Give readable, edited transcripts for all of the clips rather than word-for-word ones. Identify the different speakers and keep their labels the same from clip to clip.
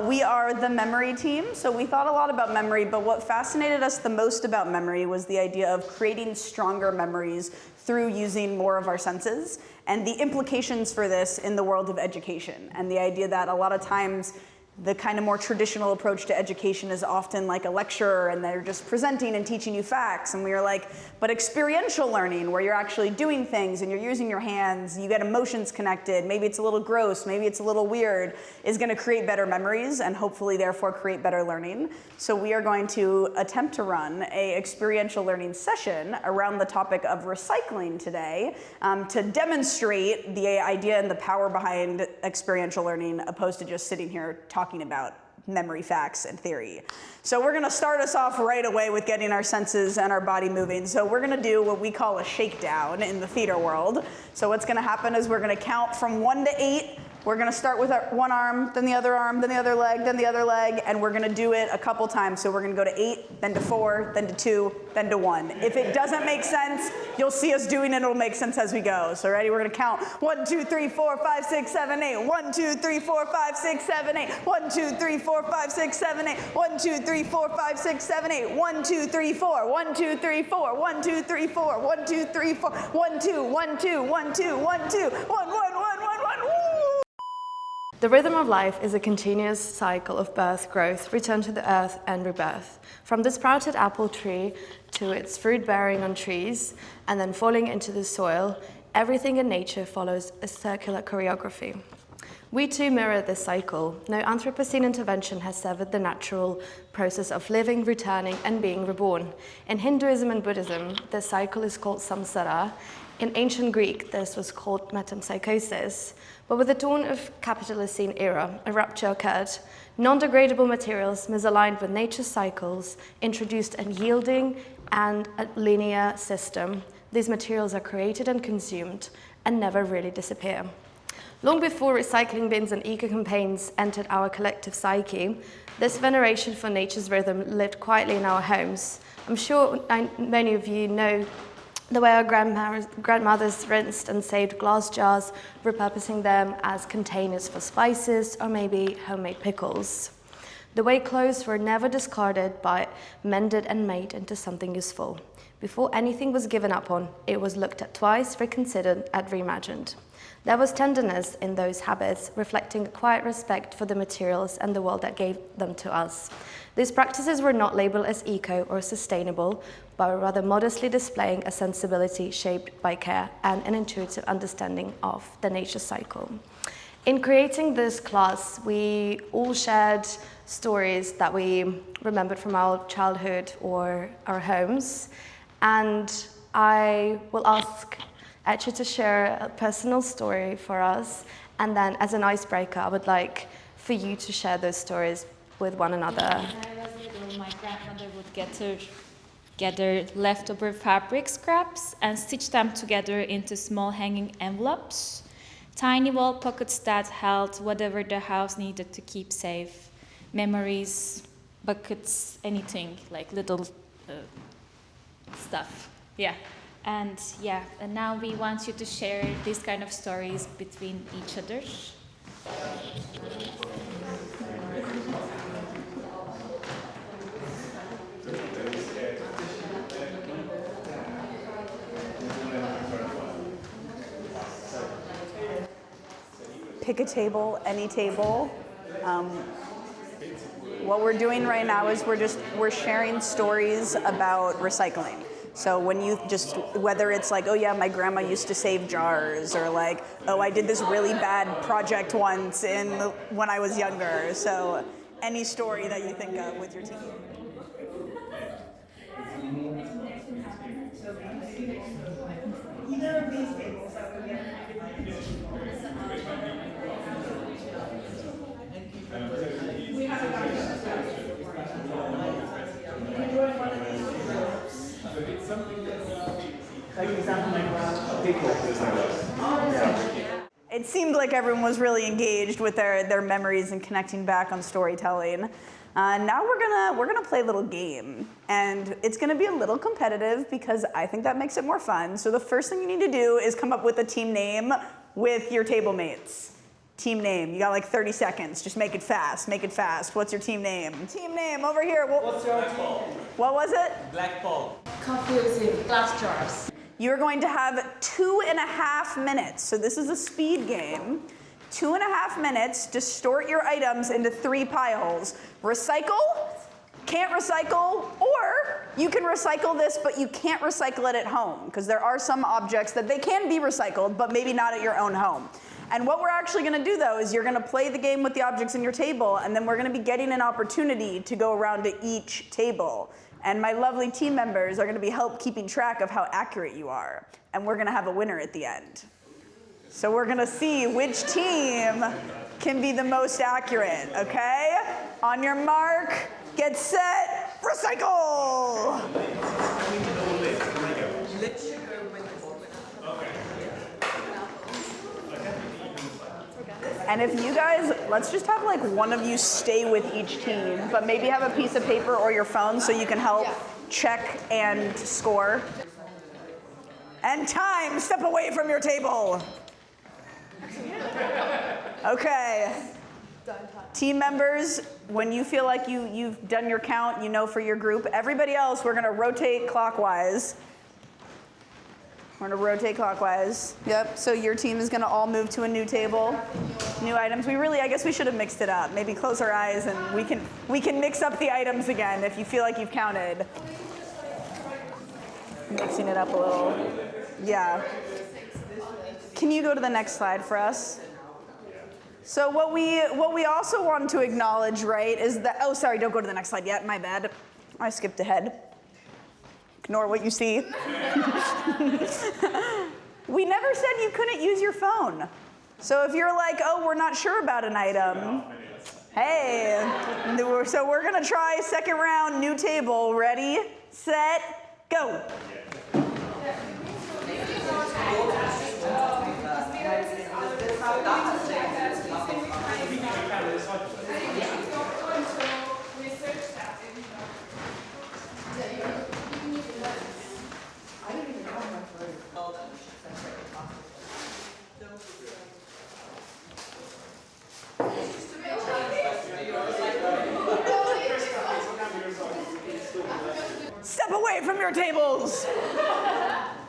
Speaker 1: We are the memory team, so we thought a lot about memory, but what fascinated us the most about memory was the idea of creating stronger memories through using more of our senses, and the implications for this in the world of education, and the idea that a lot of times the kind of more traditional approach to education is often like a lecturer and they're just presenting and teaching you facts. And we were like, but experiential learning, where you're actually doing things and you're using your hands, you get emotions connected, maybe it's a little gross, maybe it's a little weird, is gonna create better memories and hopefully therefore create better learning. So we are going to attempt to run a experiential learning session around the topic of recycling today to demonstrate the idea and the power behind experiential learning opposed to just sitting here talking about memory facts and theory. So we're gonna start us off right away with getting our senses and our body moving. So we're gonna do what we call a shakedown in the theater world. So what's gonna happen is we're gonna count from 1 to 8. We're gonna start with our one arm, then the other arm, then the other leg, then the other leg, and we're gonna do it a couple times. So we're gonna go to 8, then to 4, then to 2, then to 1. If it doesn't make sense, you'll see us doing it, it'll make sense as we go. So ready, we're gonna count 1, 2, 3, 4, 5, 6, 7, 8. 1, 2, 3, 4, 5, 6, 7, 8. 1, 2, 3, 4, 5, 6, 7, 8. 1, 2, 3, 4, 5, 6, 7, 8. 1, 2, 3, 4. 1, 2, 3, 4. 1, 2, 3, 4. 1, 2, 3, 4. 1, 2, 1, 2, 1, 2, 1, 2, 1, 1, 1, 1, 1, woo!
Speaker 2: The rhythm of life is a continuous cycle of birth, growth, return to the earth, and rebirth. From the sprouted apple tree to its fruit bearing on trees and then falling into the soil, everything in nature follows a circular choreography. We too mirror this cycle. No Anthropocene intervention has severed the natural process of living, returning, and being reborn. In Hinduism and Buddhism, this cycle is called samsara. In ancient Greek, this was called metempsychosis. But with the dawn of Capitalocene era, a rupture occurred. Non-degradable materials misaligned with nature's cycles introduced a yielding and a linear system. These materials are created and consumed and never really disappear. Long before recycling bins and eco-campaigns entered our collective psyche, this veneration for nature's rhythm lived quietly in our homes. I'm sure many of you know the way our grandmothers rinsed and saved glass jars, repurposing them as containers for spices or maybe homemade pickles. The way clothes were never discarded but mended and made into something useful. Before anything was given up on, it was looked at twice, reconsidered, and reimagined. There was tenderness in those habits, reflecting a quiet respect for the materials and the world that gave them to us. These practices were not labeled as eco or sustainable, but rather modestly displaying a sensibility shaped by care and an intuitive understanding of the nature cycle. In creating this class, we all shared stories that we remembered from our childhood or our homes, and I will ask Etche to share a personal story for us, and then as an icebreaker, I would like for you to share those stories with one another.
Speaker 3: When I was little, my grandmother would gather leftover fabric scraps and stitch them together into small hanging envelopes, tiny wall pockets that held whatever the house needed to keep safe, memories, buckets, anything, like little stuff. And now we want you to share these kind of stories between each other.
Speaker 1: Pick a table, any table. What we're doing right now is we're sharing stories about recycling. So when you just, whether it's like, oh yeah, my grandma used to save jars, or like, oh, I did this really bad project once when I was younger. So any story that you think of with your team. Either of these tables that would be we haven't got It seemed like everyone was really engaged with their memories and connecting back on storytelling. Now we're gonna play a little game, and it's gonna be a little competitive because I think that makes it more fun. So the first thing you need to do is come up with a team name with your table mates. Team name. You got like 30 seconds. Just make it fast. Make it fast. What's your team name? Team name over here.
Speaker 4: What's your team?
Speaker 1: What was it?
Speaker 4: Black ball.
Speaker 2: Confusing. Glass jars.
Speaker 1: You're going to have 2.5 minutes. So this is a speed game. 2.5 minutes to sort your items into 3 piles. Recycle, can't recycle, or you can recycle this, but you can't recycle it at home, because there are some objects that they can be recycled, but maybe not at your own home. And what we're actually gonna do though is you're gonna play the game with the objects in your table, and then we're gonna be getting an opportunity to go around to each table. And my lovely team members are gonna be keeping track of how accurate you are. And we're gonna have a winner at the end. So we're gonna see which team can be the most accurate, okay? On your mark, get set, recycle! And if you guys, let's just have like one of you stay with each team, but maybe have a piece of paper or your phone so you can help check and score. And time, step away from your table. Okay. Team members, when you feel like you've done your count, you know for your group. Everybody else, we're gonna rotate clockwise. We're gonna rotate clockwise. Yep, so your team is gonna all move to a new table. New items. I guess we should have mixed it up. Maybe close our eyes and we can mix up the items again if you feel like you've counted. Mixing it up a little. Yeah. Can you go to the next slide for us? So what we also want to acknowledge, right, is that, oh, sorry, don't go to the next slide yet, my bad. I skipped ahead. Ignore what you see. We never said you couldn't use your phone. So if you're like, oh, we're not sure about an item, hey, so we're gonna try second round, new table, ready, set, go. Step away from your tables.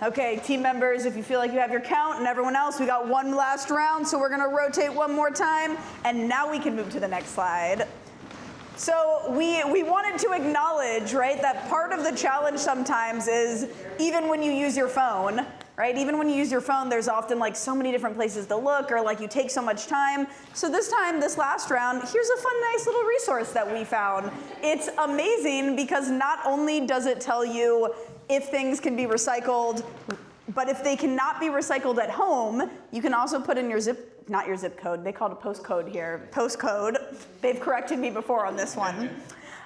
Speaker 1: Okay, team members, if you feel like you have your count, and everyone else, we got one last round, so we're gonna rotate one more time, and now we can move to the next slide. So we wanted to acknowledge, right, that part of the challenge sometimes is even when you use your phone, right, even when you use your phone, there's often like so many different places to look, or like you take so much time. So this time, this last round, here's a fun, nice little resource that we found. It's amazing because not only does it tell you if things can be recycled, but if they cannot be recycled at home, you can also put in your not your zip code, they call it a postcode here, postcode. They've corrected me before on this one.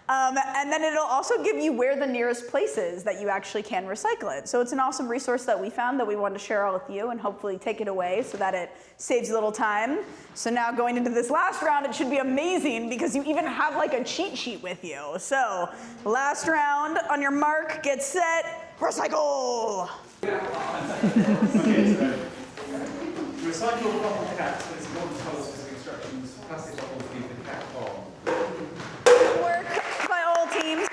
Speaker 1: And then it'll also give you where the nearest place is that you actually can recycle it. So it's an awesome resource that we found that we wanted to share all with you and hopefully take it away so that it saves you a little time. So now going into this last round, it should be amazing because you even have like a cheat sheet with you. So last round, on your mark, get set, recycle.
Speaker 5: Recycle bottle caps, there's one follow specific instructions. Plastic bottles leave the cap on.
Speaker 1: Good work by all teams,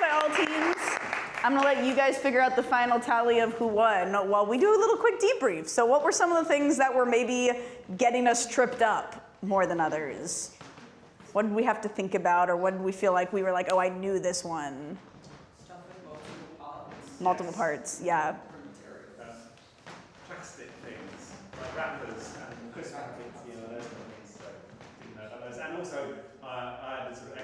Speaker 1: I'm gonna let you guys figure out the final tally of who won while we do a little quick debrief. So what were some of the things that were maybe getting us tripped up more than others? What did we have to think about, or what did we feel like we were like, oh, I knew this one? Multiple parts, yeah.
Speaker 5: Plastic things, like wrappers and crisp packets, those kind of things. So didn't know about those. And also, I had sort of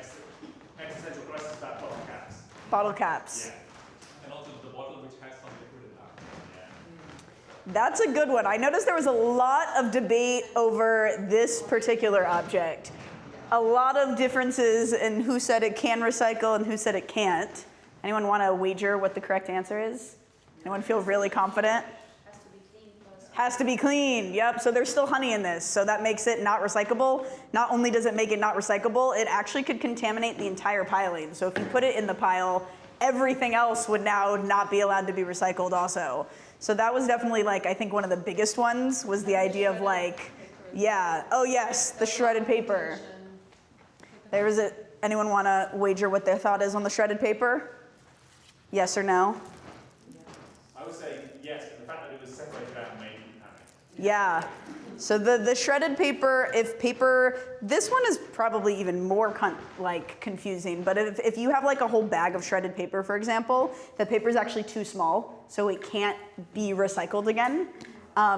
Speaker 5: existential crisis about bottle caps.
Speaker 1: Bottle caps.
Speaker 5: Yeah. And also the bottle which has some liquid in that. Yeah.
Speaker 1: That's a good one. I noticed there was a lot of debate over this particular object. A lot of differences in who said it can recycle and who said it can't. Anyone want to wager what the correct answer is? Anyone feel really confident? Has to be clean, yep. So there's still honey in this, so that makes it not recyclable. Not only does it make it not recyclable, it actually could contaminate the entire piling. So if you put it in the pile, everything else would now not be allowed to be recycled also. So that was definitely like, I think one of the biggest ones was the idea of like, Yeah. Oh yes, the shredded paper. There is it. Anyone want to wager what their thought is on the shredded paper? Yes or no?
Speaker 5: I would say yes, but the fact that it was separated out made me panic.
Speaker 1: Yeah. So the shredded paper, if paper, this one is probably even more confusing, but if you have like a whole bag of shredded paper, for example, the paper is actually too small, so it can't be recycled again.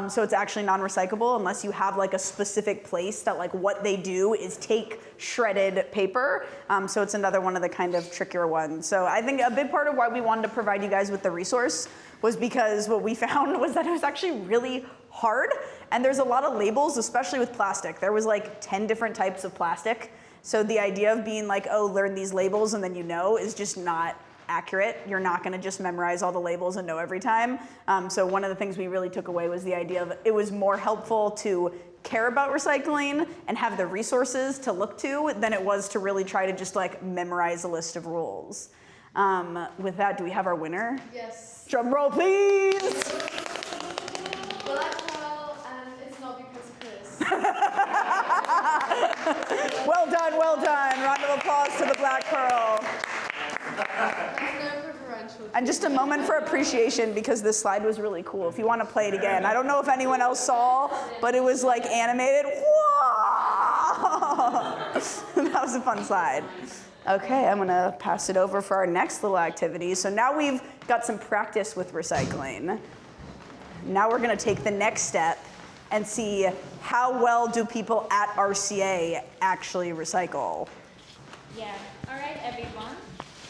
Speaker 1: So it's actually non-recyclable unless you have like a specific place that like what they do is take shredded paper. So it's another one of the kind of trickier ones. So I think a big part of why we wanted to provide you guys with the resource was because what we found was that it was actually really hard. And there's a lot of labels, especially with plastic. There was like 10 different types of plastic. So the idea of being like, oh, learn these labels and then you know is just not accurate. You're not gonna just memorize all the labels and know every time. So one of the things we really took away was the idea of it was more helpful to care about recycling and have the resources to look to than it was to really try to just like memorize a list of rules. With that, do we have our winner?
Speaker 2: Yes.
Speaker 1: Drum roll, please.
Speaker 2: Black pearl, and it's not because of Chris.
Speaker 1: Well done, well done. Round of applause to the Black Pearl.
Speaker 2: There's no preferential.
Speaker 1: And just a moment for appreciation because this slide was really cool. If you want to play it again. I don't know if anyone else saw, but it was like animated. Whoa! That was a fun slide. Okay, I'm gonna pass it over for our next little activity. So now we've got some practice with recycling. Now we're gonna take the next step and see how well do people at RCA actually recycle.
Speaker 3: Yeah, all right, everyone.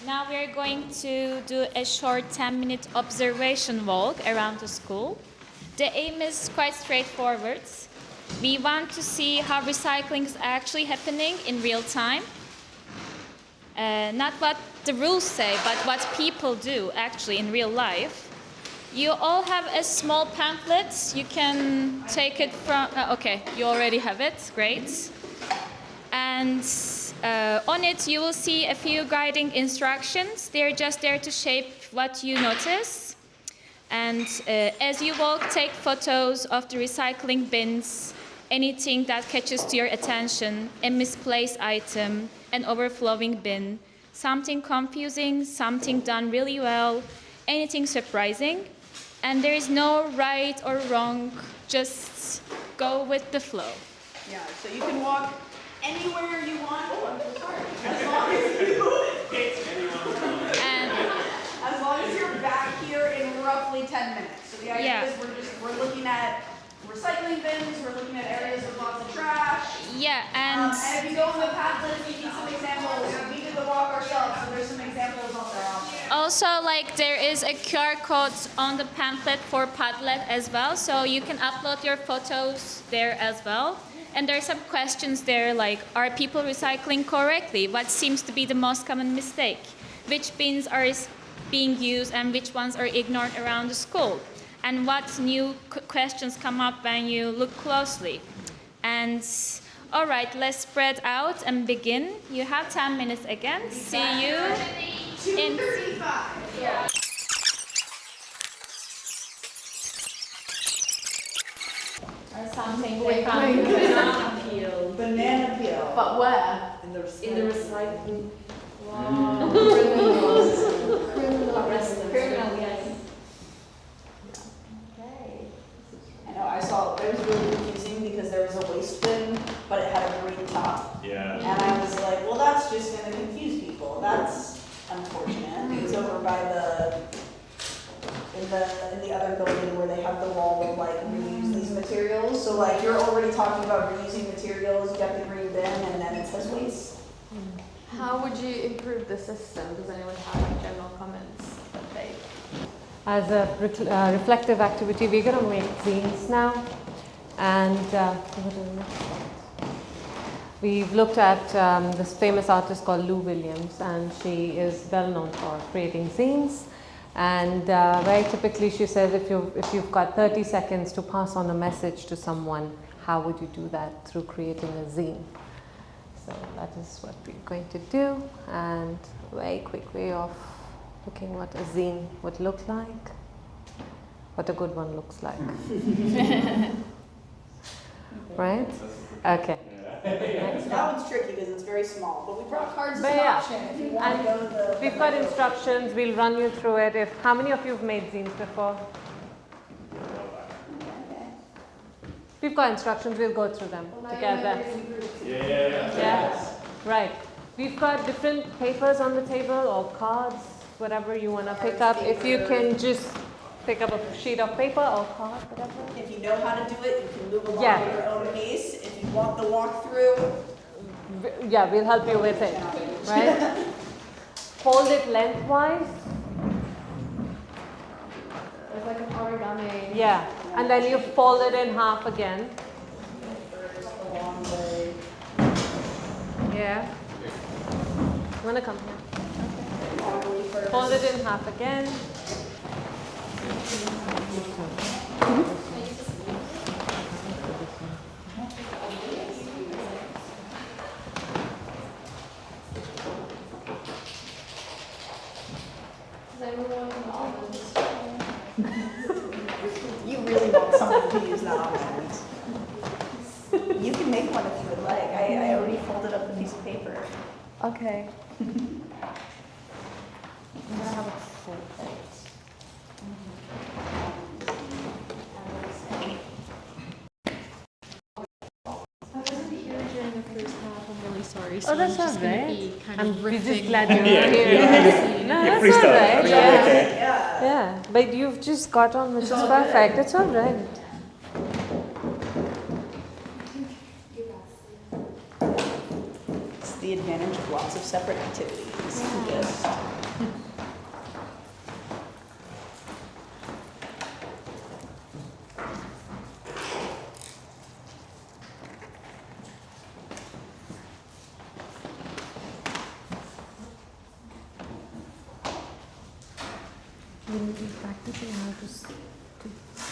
Speaker 3: Now we're going to do a short 10-minute observation walk around the school. The aim is quite straightforward. We want to see how recycling is actually happening in real time. Not what the rules say, but what people do actually in real life. You all have a small pamphlet. You can take it from, okay, you already have it, great. And on it you will see a few guiding instructions. They're just there to shape what you notice. And as you walk, take photos of the recycling bins, anything that catches to your attention, a misplaced item, an overflowing bin, something confusing, something done really well, anything surprising. And there is no right or wrong, just go with the flow.
Speaker 1: Yeah, so you can walk anywhere you want. Oh, I'm so sorry. As long as you're back here in roughly 10 minutes. So the idea is we're looking at recycling bins, we're looking at areas with lots of trash.
Speaker 3: Yeah, and
Speaker 1: if you go in the Padlet, you need some examples. We did the walk ourselves, so there's some examples on there.
Speaker 3: also, like, there is a QR code on the pamphlet for Padlet as well, so you can upload your photos there as well. And there are some questions there, like, are people recycling correctly? What seems to be the most common mistake? Which bins are being used and which ones are ignored around the school? And what new questions come up when you look closely? And all right, let's spread out and begin. You have 10 minutes again. See you in
Speaker 1: 2:35. Yeah.
Speaker 3: or something.
Speaker 2: Banana peel.
Speaker 1: Banana peel.
Speaker 2: But where?
Speaker 4: In the recycling.
Speaker 2: Wow.
Speaker 3: Criminal, yes.
Speaker 1: I know, I saw, it was really confusing because there was a waste bin, but it had a green top.
Speaker 5: Yeah.
Speaker 1: And I was like, well, that's just gonna confuse people. That's unfortunate. It's over by in the other building where they have the wall of like reuse these materials. So like you're already talking about reusing materials, you got the green bin, and then it says waste.
Speaker 2: How would you improve the system? Does anyone have like general comments that they?
Speaker 4: As a reflective activity, we're going to make zines now. And we've looked at this famous artist called Lou Williams, and she is well known for creating zines. And very typically she says if you've got 30 seconds to pass on a message to someone, how would you do that? Through creating a zine. So that is what we're going to do, and a very quick way of looking what a zine would look like, what a good one looks like. right? Okay.
Speaker 1: That one's tricky because it's very small, but we brought cards as
Speaker 4: But
Speaker 1: an
Speaker 4: yeah,
Speaker 1: option if you want to go the.
Speaker 4: we've got instructions. We'll run you through it. How many of you have made zines before? We've got instructions. We'll go through them together. Yeah. Right. We've got different papers on the table or cards, whatever you want to pick up. If you can just pick up a sheet of paper or card, whatever.
Speaker 1: If you know how to do it, you can move along
Speaker 4: Yeah.
Speaker 1: at your own pace. If you want the walkthrough,
Speaker 4: Yeah, we'll help you with it. Right? Hold it lengthwise.
Speaker 2: It's like an origami.
Speaker 4: Yeah. And then you fold it in half again.
Speaker 1: long way.
Speaker 4: Yeah. You want to come here?
Speaker 1: Long way first.
Speaker 4: Fold it in half again.
Speaker 1: You really want someone to use that almond. You can make one if you would like. I already folded up the piece of paper.
Speaker 2: Okay.
Speaker 6: I'm really sorry. So
Speaker 4: Oh, that's
Speaker 6: I'm just
Speaker 4: all
Speaker 6: gonna
Speaker 4: right.
Speaker 6: be kind
Speaker 4: I'm
Speaker 6: of
Speaker 4: just
Speaker 6: riffing.
Speaker 4: glad you're here. No, that's all right.
Speaker 1: Yeah.
Speaker 4: Yeah, but you've just got on, which is perfect. It's all right.
Speaker 1: It's the advantage of lots of separate activities. Just
Speaker 4: We need to be practicing how to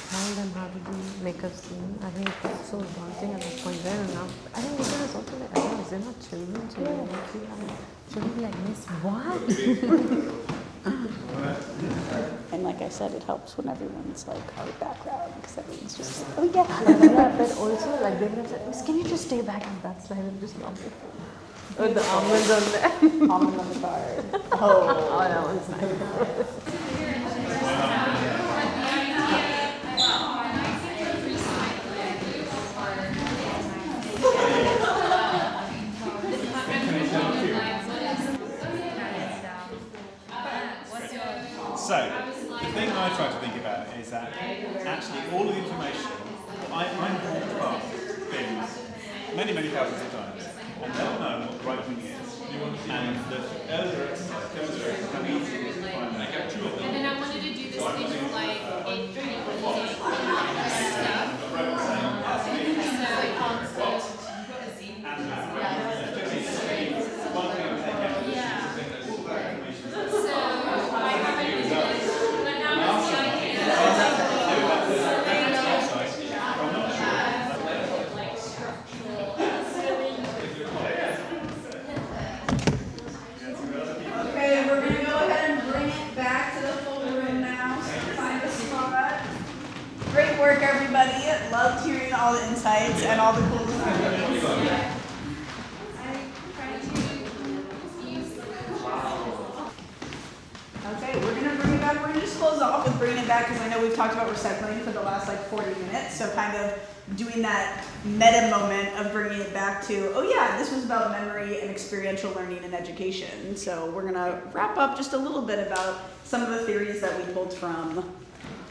Speaker 4: tell them how to make a scene. I think it's so daunting at this point. There enough. I think even as also like, oh, is there not children? Children like this. What?
Speaker 1: And like I said, it helps when everyone's like art background because everyone's just oh yeah.
Speaker 4: Yeah, but also like they would have said, "Miss, can you just stay back on that slide and just not Oh, the almonds on there.
Speaker 1: Almond on the card. Oh.
Speaker 4: Oh, that one's nice.
Speaker 5: So, the thing I try to think about is that actually all of the information, I've walked past things many thousands of times and never known what the right thing is. And the earlier exercise demonstrates how easy it is to find that.
Speaker 6: And then I wanted to do this thing like in
Speaker 1: Okay, we're gonna go ahead and bring it back to the full room now. So find a spot. Great work, everybody. Loved hearing all the insights and all the cool designs. Okay, we're gonna bring it back. We're gonna just close off with bringing it back because I know we've talked about recycling for the last like 40 minutes. So kind of doing that meta moment of bringing it back to, oh yeah, this was about memory and experiential learning and education. So we're gonna wrap up just a little bit about some of the theories that we pulled from.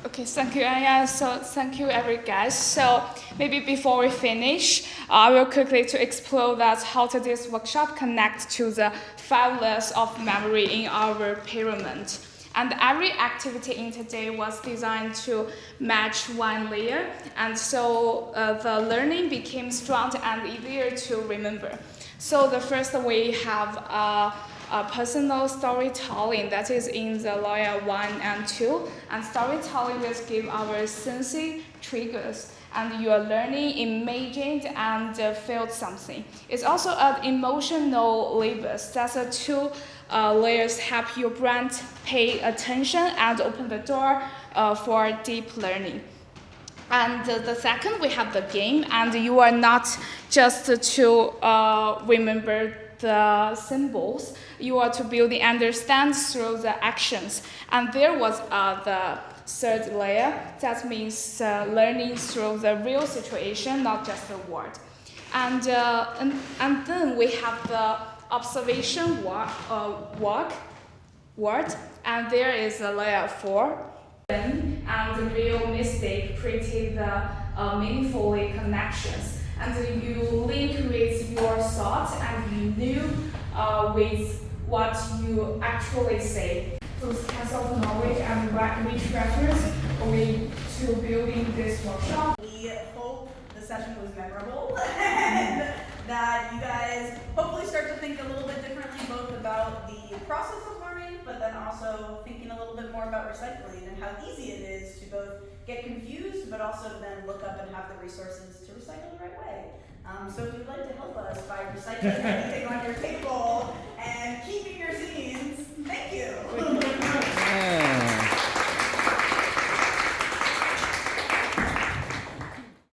Speaker 7: Okay, thank you, Anya. So thank you, every guys. So maybe before we finish, I will quickly to explore that how did this workshop connect to the 5 layers of memory in our pyramid. And every activity in today was designed to match one layer, and so the learning became stronger and easier to remember. So the first we have a personal storytelling that is in the layer 1 and 2, and storytelling will give our sensory triggers, and you are learning, imagined, and felt something. It's also an emotional labels. That's a 2 layers help your brain pay attention and open the door for deep learning. And the second, we have the game, and you are not just to remember the symbols, you are to build the understand through the actions. And there was the third layer, that means learning through the real situation, not just the word. And then we have the observation word, and there is a layer 4. And the real mistake created the meaningfully connections. And you link with your thoughts, and you knew with what you actually say. Those kinds of knowledge and which reference we to building this workshop.
Speaker 1: We hope the session was memorable and that you guys hopefully start to think a little bit differently both about the process of learning, but then also thinking a little bit more about recycling and how easy it is to both get confused, but also then look up and have the resources to recycle the right way. So if you'd like to help us by recycling anything on your table and keeping